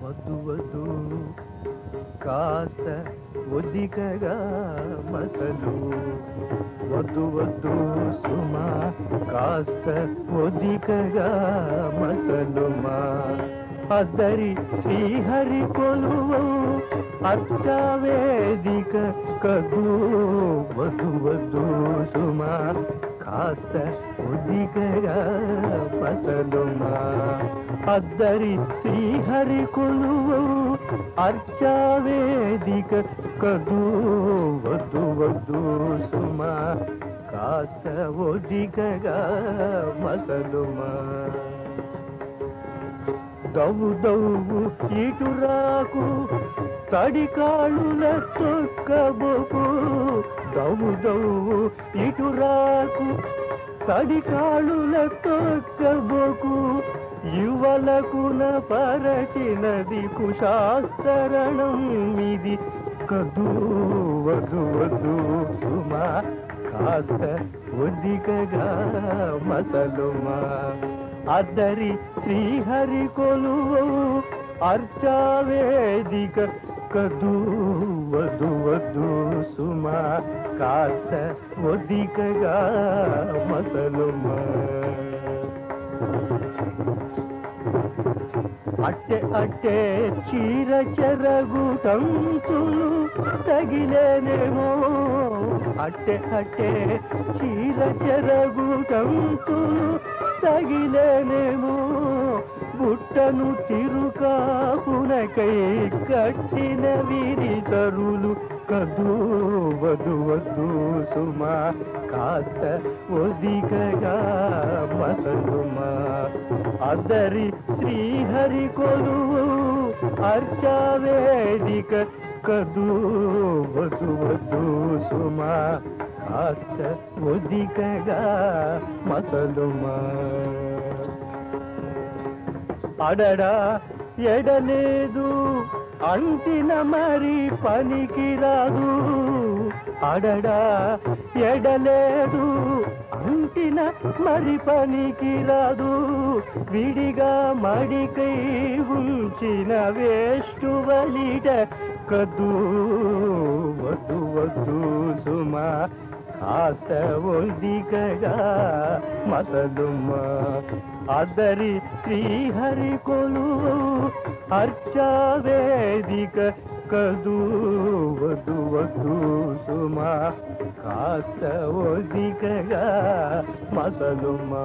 వద్దు వద్దు కాస్త ఒదికగా మసలు వద్దు వద్దు సుమా కాస్త ఒదికగా మసలుమా అద్దరి శ్రీహరి కొలువు అర్చావేదిక కదు వద్దు వద్దు సుమా కాస్త ఒదికగా మసలుమా అద్దరి శ్రీహరి కొలువు అర్చావేదిక కదు వద్దు వద్దు సుమా కాస్త ఒదికగా మసలుమా దవ్వు దవ్వు ఇటురాకు తడికాళ్ళుల తొక్కబోకు దవ్వు దవ్వు ఇటురాకు తడికాళ్ళుల తొక్కబోకు యువలకున పరచినది కుశాస్తరణం ఇది కదు వద్దు వద్దు సుమా కాస్త ఒదికగా మసలుమా అద్దరి శ్రీహరి కొలువు అర్చావేదిక కదు వద్దు వద్దు సుమా కాస్త ఒదికగా మసలుమా అట్టె అట్టె చీర చెరగుటంతులు తగిలేనేమో అట్టె అట్టె చీర చెరగుటంతులు తగిలేనేమో బుట్టను తిరుకాపునకై కట్టిన విరిసరులు కదు వద్దు వద్దు సుమా కాస్త ఒదికగా మసలుమా అద్దరి శ్రీహరి కొలువు అర్చావేదిక కదు వద్దు వద్దు సుమా కాస్త ఒదికగా మసలుమా అడడా ఎడలేదు అంటిన మరి పనికి రాదు అడడా ఎడలేదు అంటిన మరి పనికి రాదు విడిగా మడికై ఉంచిన వేష్టువలిట కదు వద్దు వద్దు సుమా కాస్త ఒదికగా మసలుమా అద్దరి శ్రీహరి కొలువు అర్చావేదిక కదు వద్దు వద్దు సుమా కాస్త ఒదికగా మసలుమా